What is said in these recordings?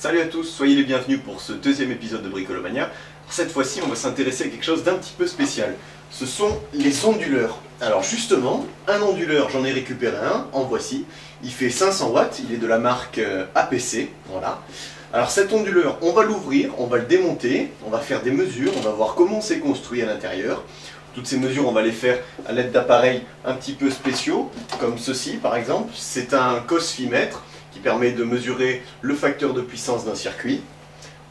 Salut à tous, soyez les bienvenus pour ce deuxième épisode de Bricolomania. Cette fois-ci, on va s'intéresser à quelque chose d'un petit peu spécial. Ce sont les onduleurs. Alors justement, un onduleur, j'en ai récupéré un, en voici. Il fait 500 watts, il est de la marque APC, voilà. Alors cet onduleur, on va l'ouvrir, on va le démonter, on va faire des mesures, on va voir comment c'est construit à l'intérieur. Toutes ces mesures, on va les faire à l'aide d'appareils un petit peu spéciaux, comme ceci par exemple. C'est un cosfimètre qui permet de mesurer le facteur de puissance d'un circuit.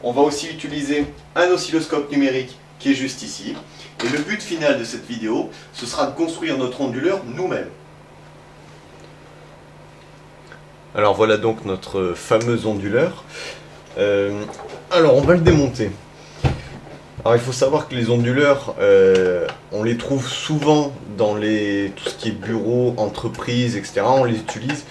On va aussi utiliser un oscilloscope numérique qui est juste ici. Et le but final de cette vidéo, ce sera de construire notre onduleur nous-mêmes. Alors voilà donc notre fameux onduleur. Alors on va le démonter. Alors il faut savoir que les onduleurs, on les trouve souvent dans tout ce qui est bureau, entreprise, etc. On les utilise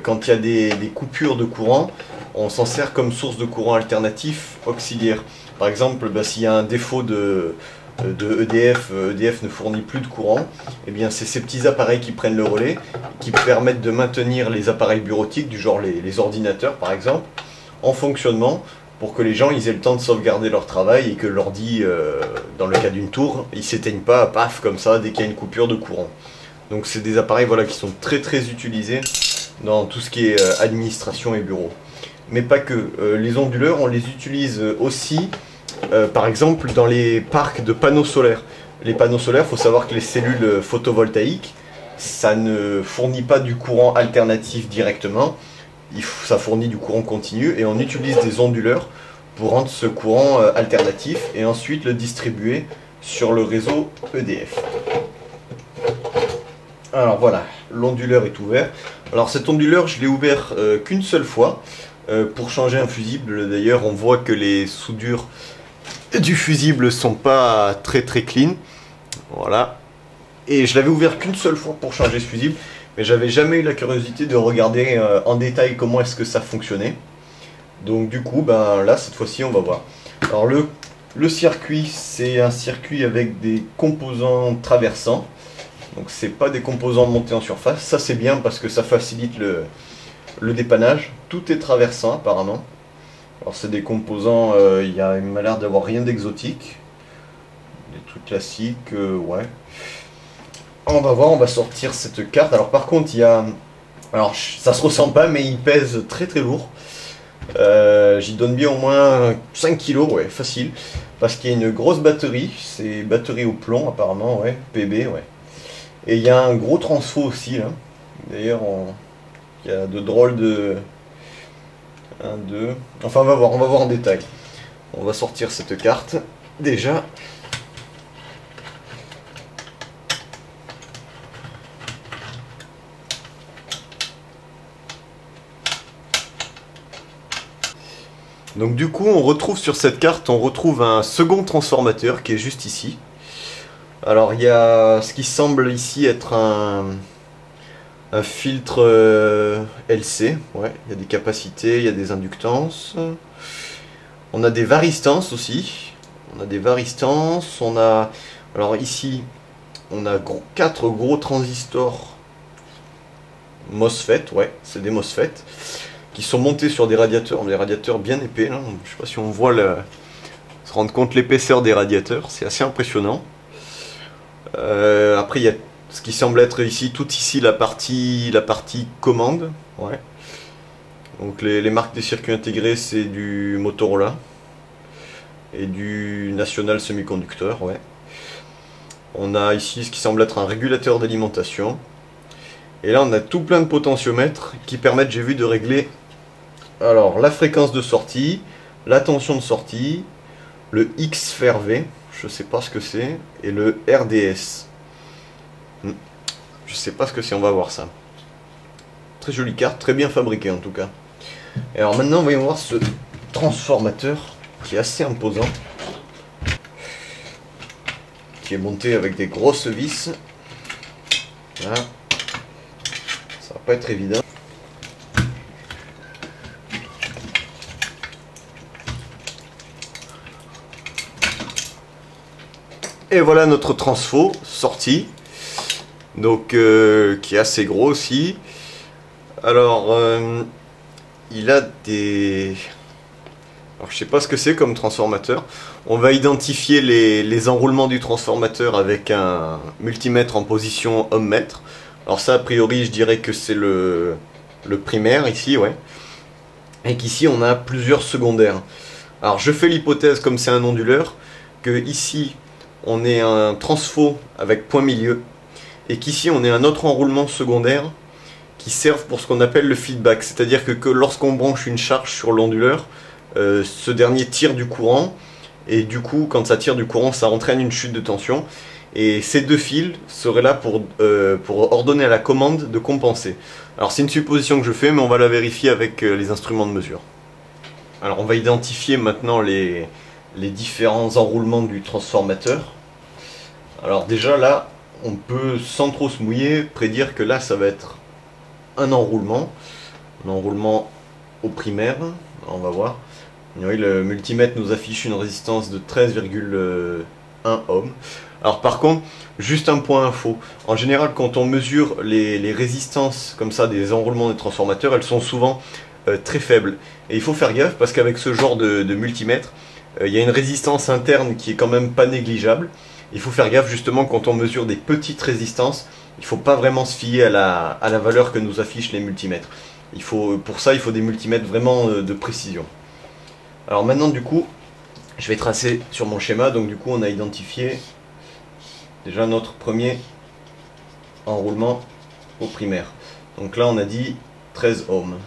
quand il y a des coupures de courant. On s'en sert comme source de courant alternatif auxiliaire. Par exemple, s'il y a un défaut de EDF, EDF ne fournit plus de courant, et bien c'est ces petits appareils qui prennent le relais, qui permettent de maintenir les appareils bureautiques, du genre les ordinateurs par exemple, en fonctionnement, pour que les gens ils aient le temps de sauvegarder leur travail et que l'ordi, dans le cas d'une tour, il ne s'éteigne pas, paf, comme ça, dès qu'il y a une coupure de courant. Donc c'est des appareils voilà, qui sont très utilisés dans tout ce qui est administration et bureau. Mais pas que. Les onduleurs, on les utilise aussi, par exemple, dans les parcs de panneaux solaires. Les panneaux solaires, il faut savoir que les cellules photovoltaïques, ça ne fournit pas du courant alternatif directement. Ça fournit du courant continu et on utilise des onduleurs pour rendre ce courant alternatif et ensuite le distribuer sur le réseau EDF. Alors voilà, l'onduleur est ouvert. Alors cet onduleur, je l'ai ouvert qu'une seule fois pour changer un fusible. D'ailleurs, on voit que les soudures du fusible sont pas très clean. Voilà. Et je l'avais ouvert qu'une seule fois pour changer ce fusible. Mais j'avais jamais eu la curiosité de regarder en détail comment est-ce que ça fonctionnait. Donc du coup, là, cette fois-ci, on va voir. Alors le circuit, c'est un circuit avec des composants traversants. Donc c'est pas des composants montés en surface. Ça c'est bien parce que ça facilite le dépannage. Tout est traversant apparemment. Alors c'est des composants, il m'a l'air d'avoir rien d'exotique. Des trucs classiques, ouais. On va voir, on va sortir cette carte. Alors par contre, il y a... Alors ça se ressent pas, mais il pèse très lourd. J'y donne bien au moins 5 kg, ouais, facile. Parce qu'il y a une grosse batterie. C'est batterie au plomb apparemment, ouais, PB, ouais. Et il y a un gros transfo aussi, là. D'ailleurs, il y a de drôles de... 1, 2... Enfin, on va voir en détail. On va sortir cette carte, déjà. Donc du coup, on retrouve sur cette carte, on retrouve un second transformateur qui est juste ici. Alors il y a ce qui semble ici être un filtre LC, ouais, il y a des capacités, il y a des inductances. On a des varistances aussi. On a des varistances, on a... Alors ici, on a 4 gros transistors MOSFET, ouais, c'est des MOSFET, qui sont montés sur des radiateurs bien épais, là. Je sais pas si on voit se rendre compte l'épaisseur des radiateurs, c'est assez impressionnant. Après il y a ce qui semble être ici, tout ici la partie commande, ouais. Donc les marques des circuits intégrés, c'est du Motorola et du National Semiconductor, ouais. On a ici ce qui semble être un régulateur d'alimentation. Et là on a tout plein de potentiomètres qui permettent, j'ai vu, de régler alors la fréquence de sortie, la tension de sortie, le XFRV, je sais pas ce que c'est, et le RDS. Je sais pas ce que c'est, on va voir ça. Très jolie carte, très bien fabriquée en tout cas. Et alors maintenant, voyons voir ce transformateur qui est assez imposant, qui est monté avec des grosses vis. Là. Ça va pas être évident. Et voilà notre transfo sorti, donc qui est assez gros aussi. Alors il a des Alors je sais pas ce que c'est comme transformateur. On va identifier les enroulements du transformateur avec un multimètre en position ohm-mètre. Alors ça a priori je dirais que c'est le primaire ici, ouais. Et qu'ici on a plusieurs secondaires. Alors je fais l'hypothèse, comme c'est un onduleur, que ici on ait un transfo avec point milieu, et qu'ici on ait un autre enroulement secondaire qui serve pour ce qu'on appelle le feedback. C'est-à-dire que lorsqu'on branche une charge sur l'onduleur, ce dernier tire du courant, et du coup quand ça tire du courant ça entraîne une chute de tension, et ces deux fils seraient là pour ordonner à la commande de compenser. Alors c'est une supposition que je fais, mais on va la vérifier avec les instruments de mesure. Alors on va identifier maintenant les différents enroulements du transformateur. Alors déjà là, on peut sans trop se mouiller prédire que là ça va être un enroulement au primaire. Alors, on va voir. Oui, le multimètre nous affiche une résistance de 13,1 ohms. Alors par contre, juste un point info. En général, quand on mesure les résistances comme ça des enroulements des transformateurs, elles sont souvent très faibles. Et il faut faire gaffe parce qu'avec ce genre de multimètre, il y a une résistance interne qui est quand même pas négligeable. Il faut faire gaffe justement quand on mesure des petites résistances. Il ne faut pas vraiment se fier à la valeur que nous affichent les multimètres. Pour ça, il faut des multimètres vraiment de précision. Alors maintenant, du coup, je vais tracer sur mon schéma. Donc du coup, on a identifié déjà notre premier enroulement au primaire. Donc là, on a dit 13 ohms.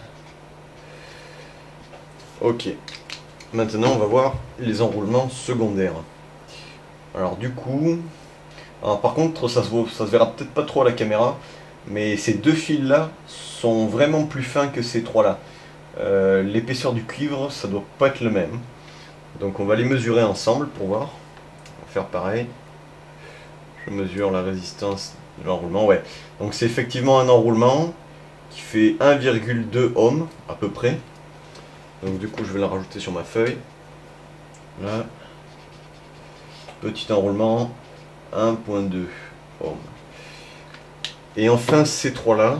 Ok. Maintenant, on va voir les enroulements secondaires. Alors du coup... Alors, par contre, ça se verra peut-être pas trop à la caméra, mais ces deux fils-là sont vraiment plus fins que ces trois-là. L'épaisseur du cuivre, ça doit pas être le même. Donc on va les mesurer ensemble pour voir. On va faire pareil. Je mesure la résistance de l'enroulement. Ouais. Donc c'est effectivement un enroulement qui fait 1,2 ohm à peu près. Donc du coup je vais la rajouter sur ma feuille. Là. Petit enroulement, 1,2 ohm. Et enfin ces trois-là,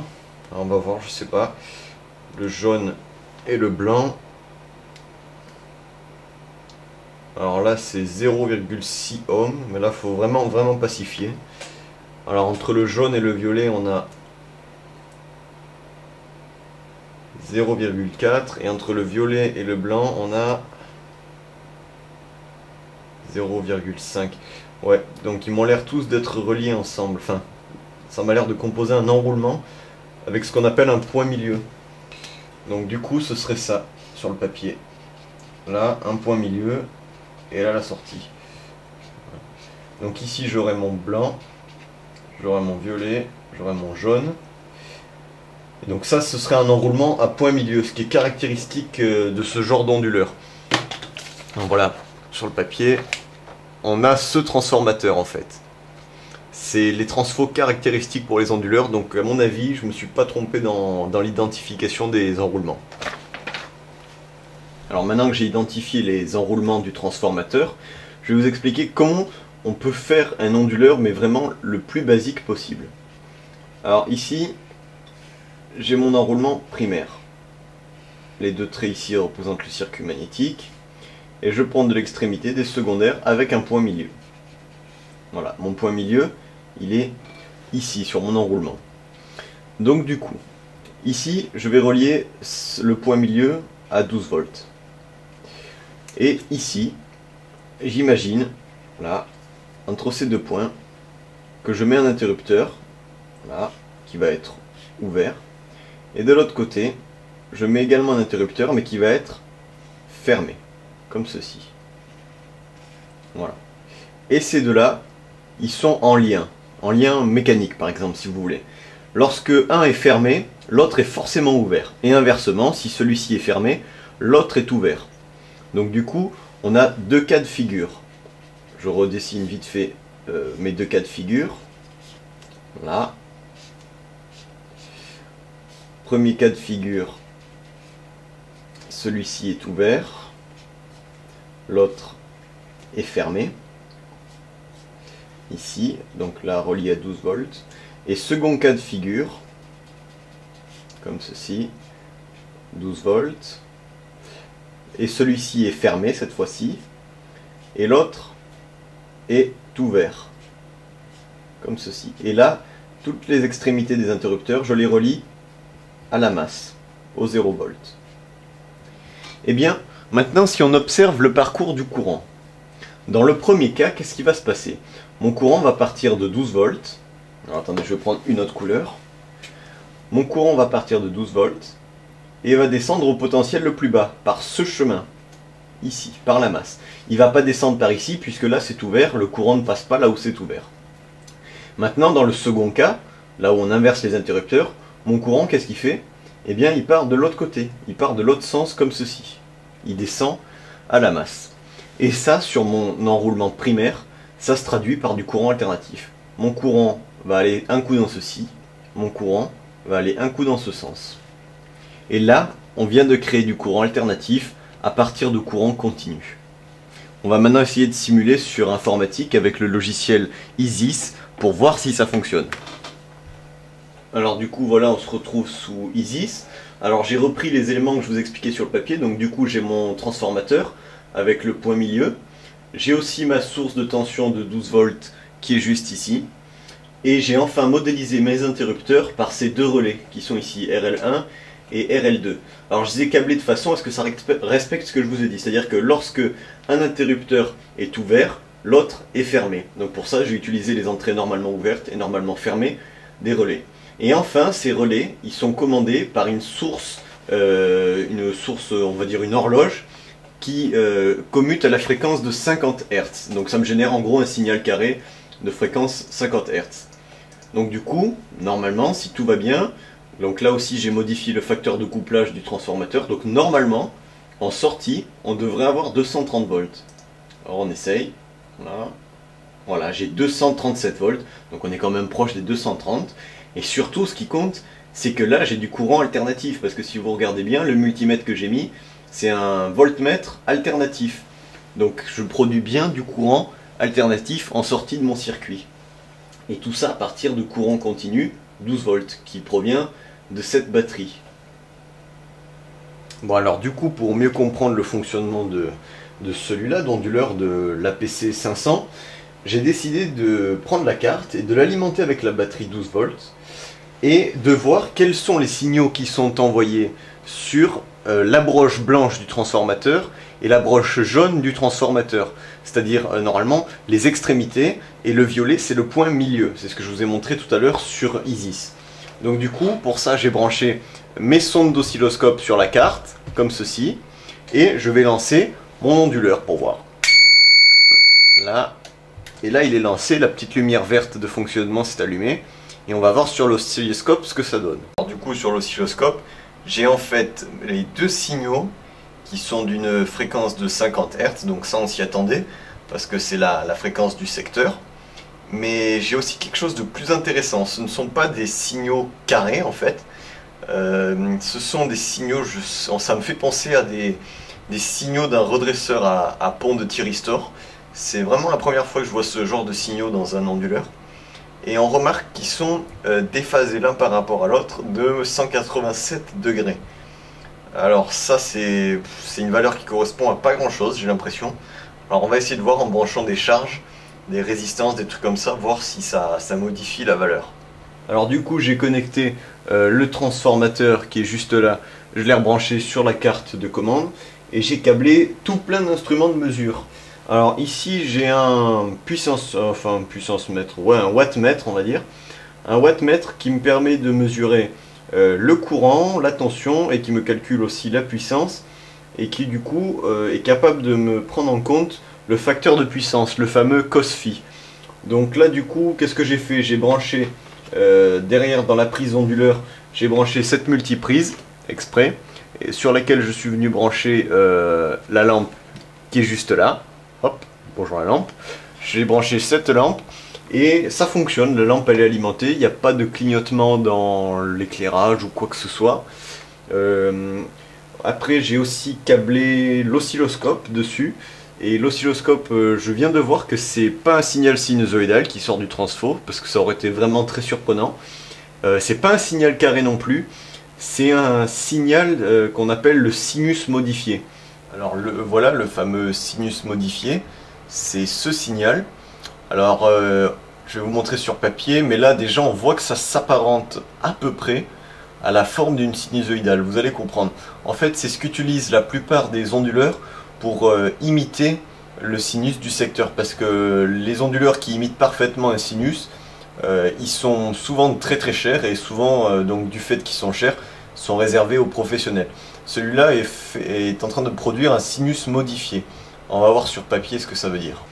on va voir, je sais pas, le jaune et le blanc. Alors là c'est 0,6 ohm, mais là il faut vraiment pacifier. Alors entre le jaune et le violet on a 0,4 et entre le violet et le blanc on a 0,5. Ouais, donc ils m'ont l'air tous d'être reliés ensemble. Enfin, ça m'a l'air de composer un enroulement avec ce qu'on appelle un point milieu. Donc du coup ce serait ça sur le papier. Là un point milieu et là la sortie. Donc ici j'aurai mon blanc, j'aurai mon violet, j'aurai mon jaune. Et donc ça ce serait un enroulement à point milieu, ce qui est caractéristique de ce genre d'onduleur. Donc voilà, sur le papier on a ce transformateur en fait. C'est les transfos caractéristiques pour les onduleurs, donc à mon avis je me suis pas trompé dans l'identification des enroulements. Alors maintenant que j'ai identifié les enroulements du transformateur, je vais vous expliquer comment on peut faire un onduleur mais vraiment le plus basique possible. Alors ici j'ai mon enroulement primaire. Les deux traits ici représentent le circuit magnétique. Et je prends de l'extrémité des secondaires avec un point milieu. Voilà, mon point milieu, il est ici, sur mon enroulement. Donc du coup, ici, je vais relier le point milieu à 12 volts. Et ici, j'imagine, là, entre ces deux points, que je mets un interrupteur, là, qui va être ouvert. Et de l'autre côté, je mets également un interrupteur, mais qui va être fermé. Comme ceci. Voilà. Et ces deux-là, ils sont en lien mécanique par exemple si vous voulez. Lorsque un est fermé, l'autre est forcément ouvert. Et inversement, si celui-ci est fermé, l'autre est ouvert. Donc du coup, on a deux cas de figure. Je redessine vite fait mes deux cas de figure. Là. Premier cas de figure, celui-ci est ouvert. L'autre est fermé, ici, donc là relié à 12 volts. Et second cas de figure, comme ceci, 12 volts. et celui-ci est fermé cette fois-ci, et l'autre est ouvert, comme ceci. Et là, toutes les extrémités des interrupteurs, je les relie à la masse, au 0 volt. Et bien, maintenant si on observe le parcours du courant, dans le premier cas, qu'est-ce qui va se passer? Mon courant va partir de 12 volts. Alors attendez, je vais prendre une autre couleur. Mon courant va partir de 12 volts et va descendre au potentiel le plus bas, par ce chemin, ici, par la masse. Il ne va pas descendre par ici, puisque là c'est ouvert, le courant ne passe pas là où c'est ouvert. Maintenant, dans le second cas, là où on inverse les interrupteurs, mon courant, qu'est-ce qu'il fait? Eh bien, il part de l'autre côté, il part de l'autre sens comme ceci. Il descend à la masse. Et ça, sur mon enroulement primaire, ça se traduit par du courant alternatif. Mon courant va aller un coup dans ceci, mon courant va aller un coup dans ce sens. Et là, on vient de créer du courant alternatif à partir de courant continu. On va maintenant essayer de simuler sur informatique avec le logiciel ISIS pour voir si ça fonctionne. Alors du coup, voilà, on se retrouve sous ISIS. Alors j'ai repris les éléments que je vous expliquais sur le papier, donc du coup j'ai mon transformateur avec le point milieu. J'ai aussi ma source de tension de 12 volts qui est juste ici. Et j'ai enfin modélisé mes interrupteurs par ces deux relais qui sont ici, RL1 et RL2. Alors je les ai câblés de façon à ce que ça respecte ce que je vous ai dit. C'est-à-dire que lorsque un interrupteur est ouvert, l'autre est fermé. Donc pour ça j'ai utilisé les entrées normalement ouvertes et normalement fermées des relais. Et enfin ces relais, ils sont commandés par une source, on va dire une horloge, qui commute à la fréquence de 50 Hz. Donc ça me génère en gros un signal carré de fréquence 50 Hz. Donc du coup, normalement, si tout va bien, donc là aussi j'ai modifié le facteur de couplage du transformateur, donc normalement, en sortie, on devrait avoir 230 volts. Alors on essaye, voilà, j'ai 237 volts, donc on est quand même proche des 230, et surtout ce qui compte, c'est que là j'ai du courant alternatif, parce que si vous regardez bien, le multimètre que j'ai mis, c'est un voltmètre alternatif. Donc je produis bien du courant alternatif en sortie de mon circuit. Et tout ça à partir de courant continu, 12 volts, qui provient de cette batterie. Bon alors du coup, pour mieux comprendre le fonctionnement de celui-là, d'onduleur de l'APC 500, j'ai décidé de prendre la carte et de l'alimenter avec la batterie 12 volts et de voir quels sont les signaux qui sont envoyés sur la broche blanche du transformateur et la broche jaune du transformateur. C'est-à-dire, normalement, les extrémités, et le violet, c'est le point milieu. C'est ce que je vous ai montré tout à l'heure sur ISIS. Donc du coup, pour ça, j'ai branché mes sondes d'oscilloscope sur la carte, comme ceci, et je vais lancer mon onduleur pour voir. Là, et là, il est lancé, la petite lumière verte de fonctionnement s'est allumée, et on va voir sur l'oscilloscope ce que ça donne. Alors, du coup, sur l'oscilloscope, j'ai en fait les deux signaux qui sont d'une fréquence de 50 Hz, donc ça on s'y attendait, parce que c'est la fréquence du secteur. Mais j'ai aussi quelque chose de plus intéressant, ce ne sont pas des signaux carrés en fait, ce sont des signaux, ça me fait penser à des signaux d'un redresseur à pont de thyristor. C'est vraiment la première fois que je vois ce genre de signaux dans un onduleur. Et on remarque qu'ils sont déphasés l'un par rapport à l'autre de 187 degrés. Alors ça c'est une valeur qui correspond à pas grand chose, j'ai l'impression. Alors on va essayer de voir en branchant des charges, des résistances, des trucs comme ça, voir si ça modifie la valeur. Alors du coup j'ai connecté le transformateur qui est juste là, je l'ai rebranché sur la carte de commande et j'ai câblé tout plein d'instruments de mesure. Alors ici j'ai un puissance mètre, ouais, un wattmètre on va dire. Un wattmètre qui me permet de mesurer le courant, la tension et qui me calcule aussi la puissance et qui du coup est capable de me prendre en compte le facteur de puissance, le fameux cos-phi. Donc là du coup qu'est-ce que j'ai fait? J'ai branché derrière dans la prise onduleur, j'ai branché cette multiprise exprès et sur laquelle je suis venu brancher la lampe qui est juste là. Hop, bonjour la lampe. J'ai branché cette lampe et ça fonctionne, la lampe elle est alimentée, il n'y a pas de clignotement dans l'éclairage ou quoi que ce soit. Après j'ai aussi câblé l'oscilloscope dessus et l'oscilloscope je viens de voir que c'est pas un signal sinusoïdal qui sort du transfo parce que ça aurait été vraiment très surprenant. C'est pas un signal carré non plus, c'est un signal qu'on appelle le sinus modifié. Alors voilà le fameux sinus modifié, c'est ce signal. Alors je vais vous montrer sur papier, mais là déjà on voit que ça s'apparente à peu près à la forme d'une sinusoïdale, vous allez comprendre. En fait c'est ce qu'utilisent la plupart des onduleurs pour imiter le sinus du secteur, parce que les onduleurs qui imitent parfaitement un sinus, ils sont souvent très chers, et souvent donc du fait qu'ils sont chers, sont réservés aux professionnels. Celui-là est en train de produire un sinus modifié. On va voir sur papier ce que ça veut dire.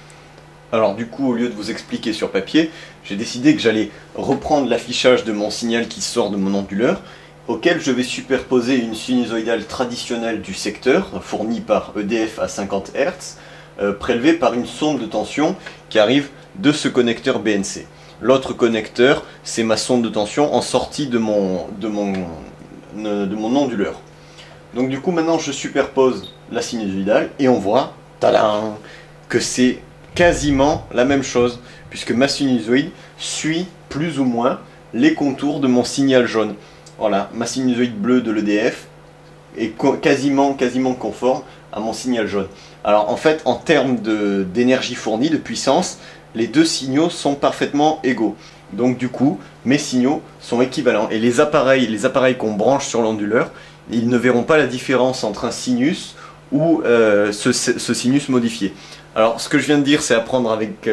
Alors du coup, au lieu de vous expliquer sur papier, j'ai décidé que j'allais reprendre l'affichage de mon signal qui sort de mon onduleur, auquel je vais superposer une sinusoïdale traditionnelle du secteur, fournie par EDF à 50 Hz, prélevée par une sonde de tension qui arrive de ce connecteur BNC. L'autre connecteur, c'est ma sonde de tension en sortie de mon onduleur. Donc du coup maintenant je superpose la sinusoïdale et on voit, tadam, que c'est quasiment la même chose, puisque ma sinusoïde suit plus ou moins les contours de mon signal jaune. Voilà, ma sinusoïde bleue de l'EDF est quasiment conforme à mon signal jaune. Alors en fait, en termes d'énergie fournie, de puissance, les deux signaux sont parfaitement égaux. Donc du coup, mes signaux sont équivalents. Et les appareils qu'on branche sur l'onduleur, ils ne verront pas la différence entre un sinus ou ce sinus modifié. Alors ce que je viens de dire, c'est à prendre avec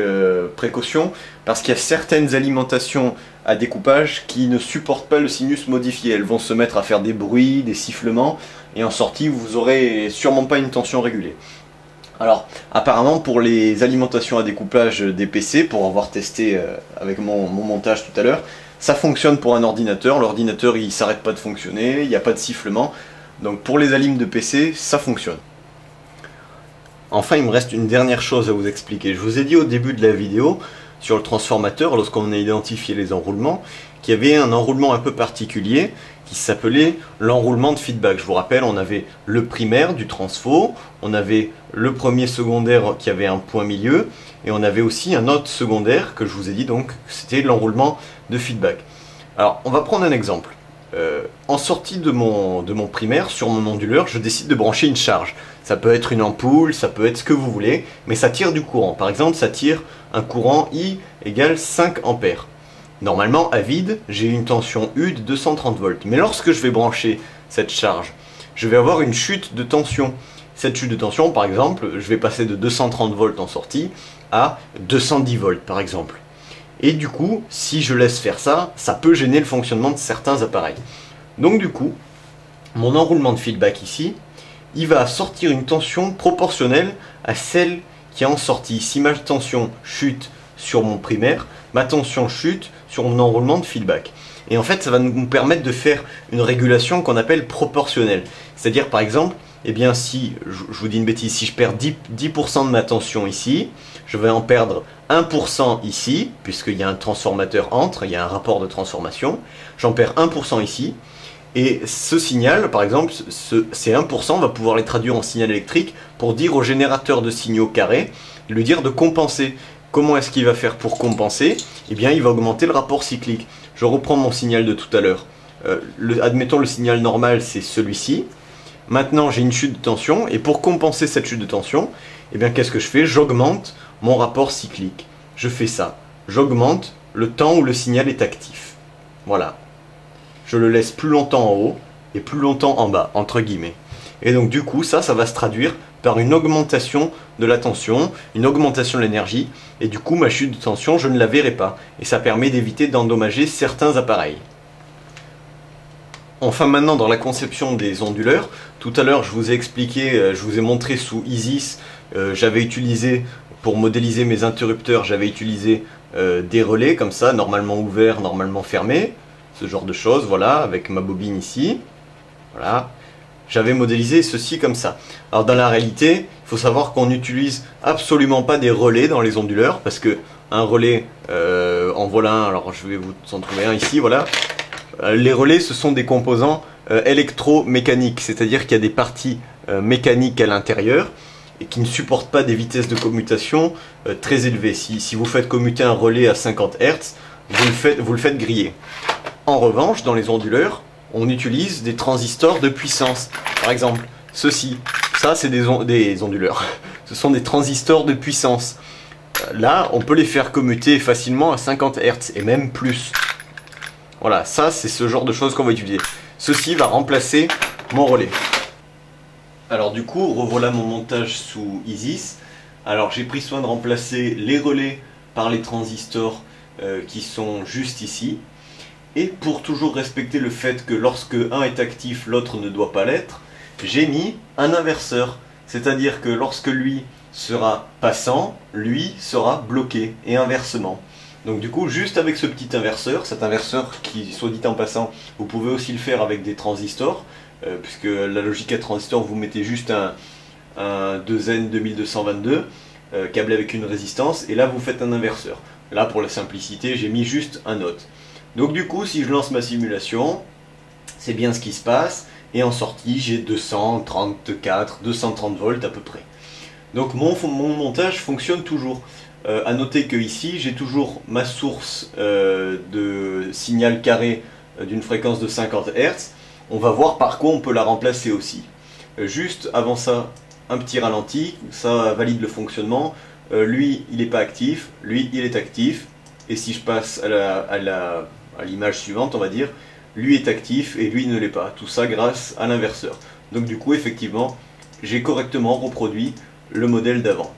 précaution, parce qu'il y a certaines alimentations à découpage qui ne supportent pas le sinus modifié. Elles vont se mettre à faire des bruits, des sifflements, et en sortie vous aurez sûrement pas une tension régulée. Alors apparemment pour les alimentations à découpage des PC, pour avoir testé avec mon montage tout à l'heure, ça fonctionne pour un ordinateur. L'ordinateur il s'arrête pas de fonctionner, il n'y a pas de sifflement. Donc pour les alims de PC, ça fonctionne. Enfin, il me reste une dernière chose à vous expliquer. Je vous ai dit au début de la vidéo, sur le transformateur, lorsqu'on a identifié les enroulements, qu'il y avait un enroulement un peu particulier qui s'appelait l'enroulement de feedback. Je vous rappelle, on avait le primaire du transfo, on avait le premier secondaire qui avait un point milieu, et on avait aussi un autre secondaire que je vous ai dit, donc c'était l'enroulement de feedback. Alors, on va prendre un exemple. En sortie de mon primaire, sur mon onduleur, je décide de brancher une charge. Ça peut être une ampoule, ça peut être ce que vous voulez, mais ça tire du courant. Par exemple, ça tire un courant I égale 5 ampères. Normalement, à vide, j'ai une tension U de 230 volts. Mais lorsque je vais brancher cette charge, je vais avoir une chute de tension. Cette chute de tension, par exemple, je vais passer de 230 volts en sortie à 210 volts, par exemple. Et du coup, si je laisse faire ça, ça peut gêner le fonctionnement de certains appareils. Donc du coup, mon enroulement de feedback ici, il va sortir une tension proportionnelle à celle qui est en sortie. Si ma tension chute sur mon primaire, ma tension chute sur mon enroulement de feedback. Et en fait, ça va nous permettre de faire une régulation qu'on appelle proportionnelle. C'est-à-dire, par exemple, eh bien, si, je vous dis une bêtise, si je perds 10% de ma tension ici, je vais en perdre 1% ici, puisqu'il y a un transformateur entre, il y a un rapport de transformation, j'en perds 1% ici, et ce signal, par exemple, ces 1%, on va pouvoir les traduire en signal électrique pour dire au générateur de signaux carrés, lui dire de compenser. Comment est-ce qu'il va faire pour compenser? Eh bien, il va augmenter le rapport cyclique. Je reprends mon signal de tout à l'heure. Admettons le signal normal, c'est celui-ci. Maintenant, j'ai une chute de tension, et pour compenser cette chute de tension, eh bien, qu'est-ce que je fais? J'augmente mon rapport cyclique. Je fais ça. J'augmente le temps où le signal est actif. Voilà. Je le laisse plus longtemps en haut et plus longtemps en bas, entre guillemets. Et donc du coup, ça va se traduire par une augmentation de la tension, une augmentation de l'énergie, et du coup, ma chute de tension, je ne la verrai pas. Et ça permet d'éviter d'endommager certains appareils. Enfin maintenant, dans la conception des onduleurs, tout à l'heure, je vous ai expliqué, je vous ai montré sous ISIS, j'avais utilisé, pour modéliser mes interrupteurs, j'avais utilisé des relais comme ça, normalement ouverts, normalement fermés, ce genre de choses, voilà, avec ma bobine ici, voilà. J'avais modélisé ceci comme ça. Alors dans la réalité, il faut savoir qu'on n'utilise absolument pas des relais dans les onduleurs, parce que un relais, en voilà un, alors je vais vous en trouver un ici, voilà. Les relais, ce sont des composants électromécaniques, c'est-à-dire qu'il y a des parties mécaniques à l'intérieur, et qui ne supportent pas des vitesses de commutation très élevées. Si vous faites commuter un relais à 50 Hz, vous le faites griller. En revanche, dans les onduleurs, on utilise des transistors de puissance. Par exemple, ceci. ça c'est des onduleurs, ce sont des transistors de puissance. Là, on peut les faire commuter facilement à 50 Hz et même plus. Voilà, ça c'est ce genre de choses qu'on va utiliser. Ceci va remplacer mon relais. Alors du coup, revoilà mon montage sous Isis. Alors j'ai pris soin de remplacer les relais par les transistors qui sont juste ici. Et pour toujours respecter le fait que lorsque un est actif, l'autre ne doit pas l'être, j'ai mis un inverseur. C'est-à-dire que lorsque lui sera passant, lui sera bloqué, et inversement. Donc du coup, juste avec ce petit inverseur, cet inverseur qui, soit dit en passant, vous pouvez aussi le faire avec des transistors, puisque la logique à transistor, vous mettez juste un 2N 2222, câblé avec une résistance, et là vous faites un inverseur. Là, pour la simplicité, j'ai mis juste un note. Donc du coup, si je lance ma simulation, c'est bien ce qui se passe, et en sortie, j'ai 230 volts à peu près. Donc mon montage fonctionne toujours. À noter que ici, j'ai toujours ma source de signal carré d'une fréquence de 50 Hz. On va voir par quoi on peut la remplacer aussi. Juste avant ça, un petit ralenti, ça valide le fonctionnement. Lui, il n'est pas actif, lui, il est actif. Et si je passe à l'image suivante, on va dire, lui est actif et lui ne l'est pas. Tout ça grâce à l'inverseur. Donc du coup, effectivement, j'ai correctement reproduit le modèle d'avant.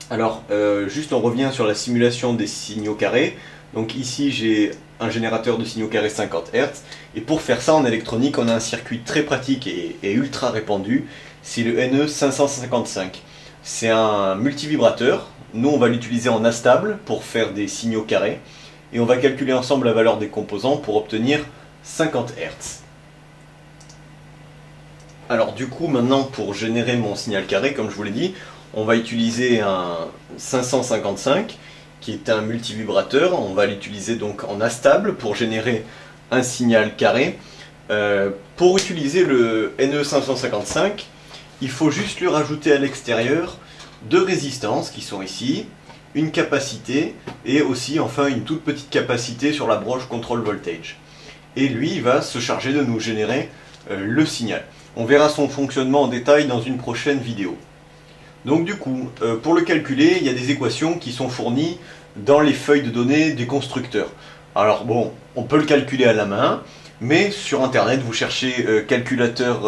Alors, juste on revient sur la simulation des signaux carrés. Donc ici, j'ai un générateur de signaux carrés 50 Hz. Et pour faire ça en électronique, on a un circuit très pratique et ultra répandu. C'est le NE555. C'est un multivibrateur. Nous, on va l'utiliser en astable pour faire des signaux carrés. Et on va calculer ensemble la valeur des composants pour obtenir 50 Hz. Alors du coup, maintenant, pour générer mon signal carré, comme je vous l'ai dit, on va utiliser un 555 qui est un multivibrateur. On va l'utiliser donc en astable pour générer un signal carré. Pour utiliser le NE555, il faut juste lui rajouter à l'extérieur deux résistances qui sont ici, une capacité et aussi enfin une toute petite capacité sur la broche control voltage. Et lui, il va se charger de nous générer le signal. On verra son fonctionnement en détail dans une prochaine vidéo. Donc du coup, pour le calculer, il y a des équations qui sont fournies dans les feuilles de données des constructeurs. Alors bon, on peut le calculer à la main, mais sur internet, vous cherchez calculateur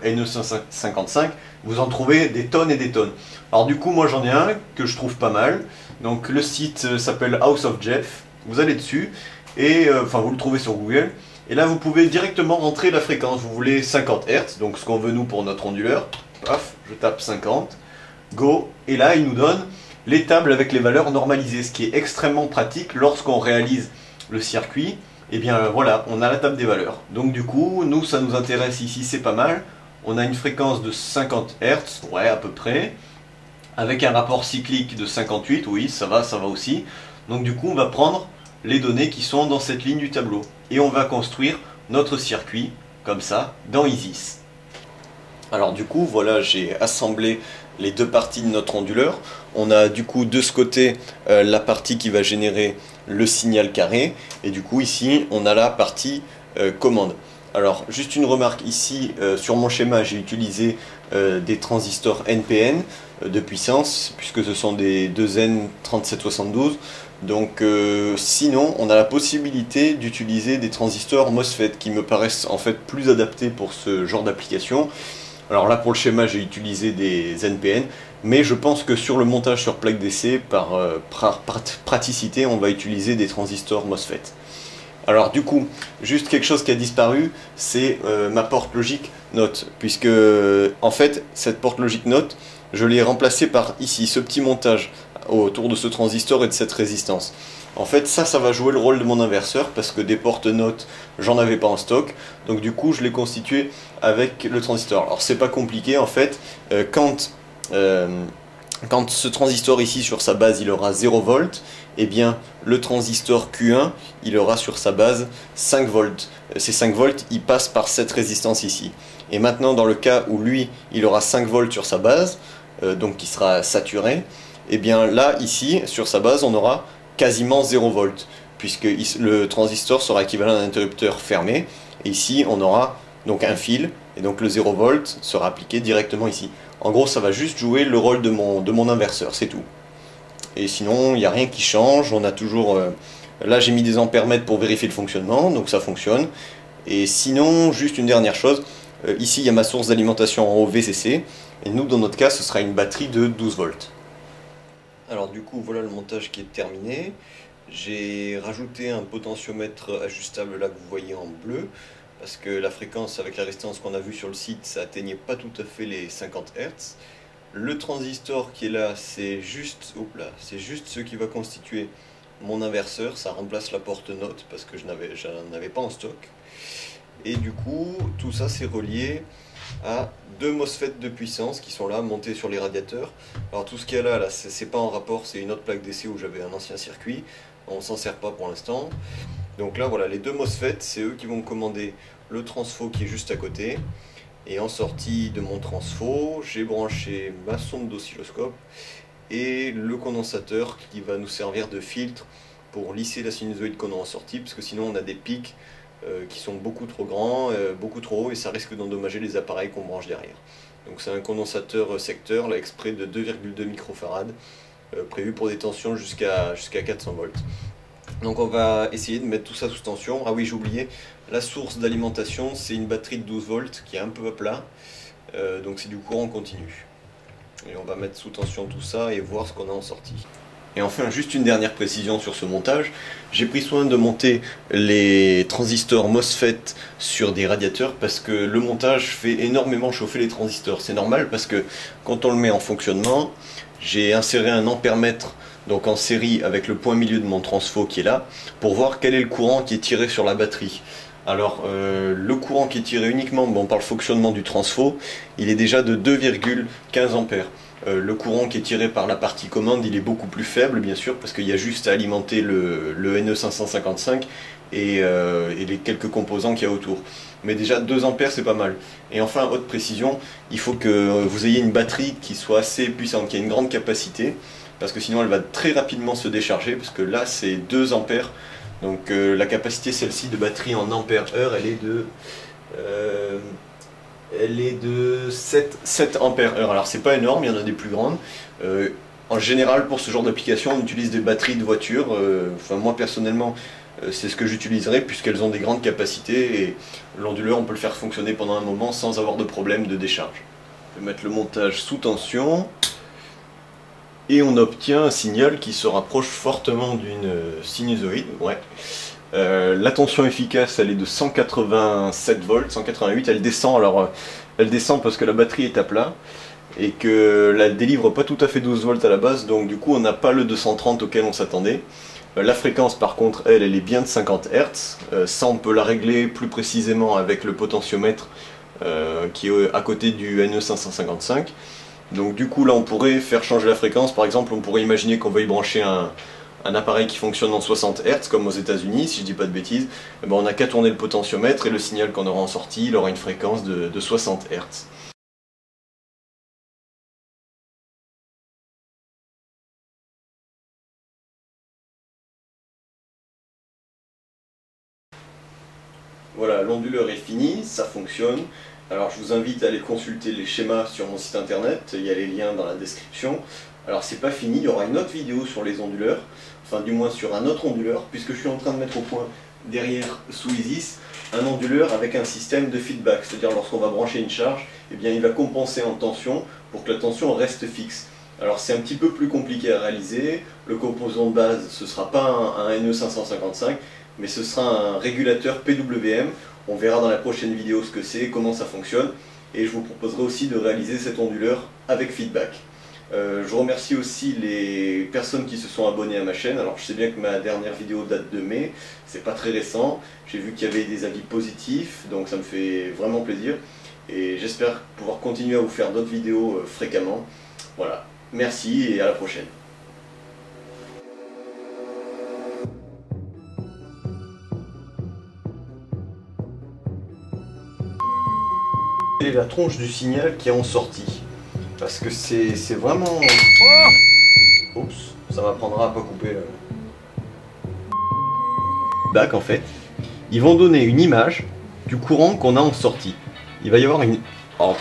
NE555, vous en trouvez des tonnes et des tonnes. Alors du coup, moi j'en ai un que je trouve pas mal. Donc le site s'appelle House of Jeff, vous allez dessus, et enfin vous le trouvez sur Google. Et là, vous pouvez directement rentrer la fréquence. Vous voulez 50 Hz, donc ce qu'on veut nous pour notre onduleur. Paf, je tape 50. Go. Et là, il nous donne les tables avec les valeurs normalisées, ce qui est extrêmement pratique lorsqu'on réalise le circuit. Et bien voilà, on a la table des valeurs. Donc du coup, nous, ça nous intéresse ici, c'est pas mal. On a une fréquence de 50 Hz, ouais, à peu près. Avec un rapport cyclique de 58, oui, ça va aussi. Donc du coup, on va prendre les données qui sont dans cette ligne du tableau. Et on va construire notre circuit, comme ça, dans Isis. Alors du coup, voilà, j'ai assemblé les deux parties de notre onduleur. On a du coup de ce côté la partie qui va générer le signal carré. Et du coup ici, on a la partie commande. Alors juste une remarque ici, sur mon schéma, j'ai utilisé des transistors NPN de puissance, puisque ce sont des 2N3772. Donc sinon, on a la possibilité d'utiliser des transistors MOSFET qui me paraissent en fait plus adaptés pour ce genre d'application. Alors là, pour le schéma, j'ai utilisé des NPN, mais je pense que sur le montage sur plaque d'essai, par praticité, on va utiliser des transistors MOSFET. Alors du coup, juste quelque chose qui a disparu, c'est ma porte logique note, puisque en fait, cette porte logique note, je l'ai remplacée par ici, ce petit montage autour de ce transistor et de cette résistance. En fait, ça va jouer le rôle de mon inverseur, parce que des portes notes, j'en avais pas en stock, donc du coup, je l'ai constitué avec le transistor. Alors c'est pas compliqué, en fait, quand ce transistor ici, sur sa base, il aura 0 volts, eh bien, le transistor Q1, il aura sur sa base 5 volts. Ces 5 volts, ils passent par cette résistance ici. Et maintenant, dans le cas où lui, il aura 5 volts sur sa base, donc qui sera saturé, et bien là, ici, sur sa base, on aura quasiment 0 volts, puisque le transistor sera équivalent à un interrupteur fermé, et ici, on aura donc un fil, et donc le 0 volt sera appliqué directement ici. En gros, ça va juste jouer le rôle de mon inverseur, c'est tout. Et sinon, il n'y a rien qui change, on a toujours... là, j'ai mis des ampères-mètres pour vérifier le fonctionnement, donc ça fonctionne. Et sinon, juste une dernière chose, ici, il y a ma source d'alimentation en haut VCC, et nous, dans notre cas, ce sera une batterie de 12 volts. Alors du coup, voilà le montage qui est terminé. J'ai rajouté un potentiomètre ajustable là que vous voyez en bleu, parce que la fréquence avec la résistance qu'on a vue sur le site, ça atteignait pas tout à fait les 50 Hz. Le transistor qui est là, c'est juste ce qui va constituer mon inverseur, ça remplace la porte note parce que je n'en avais pas en stock. Et du coup, tout ça c'est relié à deux MOSFET de puissance qui sont là, montés sur les radiateurs. Alors tout ce qu'il y a là c'est pas en rapport, c'est une autre plaque d'essai où j'avais un ancien circuit, on s'en sert pas pour l'instant. Donc là voilà, les deux MOSFET, c'est eux qui vont commander le transfo qui est juste à côté. Et en sortie de mon transfo, j'ai branché ma sonde d'oscilloscope et le condensateur qui va nous servir de filtre pour lisser la sinusoïde qu'on a en sortie, parce que sinon on a des pics qui sont beaucoup trop grands, beaucoup trop hauts, et ça risque d'endommager les appareils qu'on branche derrière. Donc c'est un condensateur secteur, là exprès de 2,2 microfarad, prévu pour des tensions jusqu'à 400 volts. Donc on va essayer de mettre tout ça sous tension. Ah oui, j'ai oublié, la source d'alimentation c'est une batterie de 12 volts qui est un peu à plat, donc c'est du courant continu. Et on va mettre sous tension tout ça et voir ce qu'on a en sortie. Et enfin, juste une dernière précision sur ce montage, j'ai pris soin de monter les transistors MOSFET sur des radiateurs parce que le montage fait énormément chauffer les transistors. C'est normal parce que quand on le met en fonctionnement, j'ai inséré un ampère-mètre donc en série avec le point milieu de mon transfo qui est là, pour voir quel est le courant qui est tiré sur la batterie. Alors le courant qui est tiré uniquement par le fonctionnement du transfo, il est déjà de 2,15 ampères. Le courant qui est tiré par la partie commande, il est beaucoup plus faible bien sûr, parce qu'il y a juste à alimenter le NE555 et les quelques composants qu'il y a autour. Mais déjà 2 ampères c'est pas mal. Et enfin, haute précision, il faut que vous ayez une batterie qui soit assez puissante, qui ait une grande capacité, parce que sinon elle va très rapidement se décharger, parce que là c'est 2 ampères. Donc la capacité celle-ci de batterie en ampères heure, elle est de 7 ampères heure. Alors c'est pas énorme, il y en a des plus grandes. En général pour ce genre d'application on utilise des batteries de voiture. Enfin moi personnellement c'est ce que j'utiliserai puisqu'elles ont des grandes capacités et l'onduleur on peut le faire fonctionner pendant un moment sans avoir de problème de décharge. Je vais mettre le montage sous tension. Et on obtient un signal qui se rapproche fortement d'une sinusoïde. Ouais. La tension efficace elle est de 187 volts, 188, elle descend, alors elle descend parce que la batterie est à plat et qu'elle ne délivre pas tout à fait 12 volts à la base, donc du coup on n'a pas le 230 auquel on s'attendait. La fréquence par contre elle est bien de 50 Hz, ça on peut la régler plus précisément avec le potentiomètre qui est à côté du NE555. Donc du coup là on pourrait faire changer la fréquence, par exemple on pourrait imaginer qu'on veuille brancher un appareil qui fonctionne en 60 Hz comme aux États-Unis, si je dis pas de bêtises, et ben on n'a qu'à tourner le potentiomètre et le signal qu'on aura en sortie, il aura une fréquence de 60 Hz. Voilà, l'onduleur est fini, ça fonctionne. Alors je vous invite à aller consulter les schémas sur mon site internet, il y a les liens dans la description. Alors c'est pas fini, il y aura une autre vidéo sur les onduleurs, enfin du moins sur un autre onduleur, puisque je suis en train de mettre au point derrière sous Isis un onduleur avec un système de feedback, c'est-à-dire lorsqu'on va brancher une charge, eh bien il va compenser en tension pour que la tension reste fixe. Alors c'est un petit peu plus compliqué à réaliser, le composant de base ce ne sera pas un NE555, mais ce sera un régulateur PWM. On verra dans la prochaine vidéo ce que c'est, comment ça fonctionne, et je vous proposerai aussi de réaliser cet onduleur avec feedback. Je remercie aussi les personnes qui se sont abonnées à ma chaîne. Alors je sais bien que ma dernière vidéo date de mai, c'est pas très récent, j'ai vu qu'il y avait des avis positifs, donc ça me fait vraiment plaisir, et j'espère pouvoir continuer à vous faire d'autres vidéos fréquemment. Voilà, merci et à la prochaine. Et la tronche du signal qui est en sortie, parce que c'est vraiment... Oups, ça m'apprendra à pas couper en fait. Ils vont donner une image du courant qu'on a en sortie. Il va y avoir une... Oh.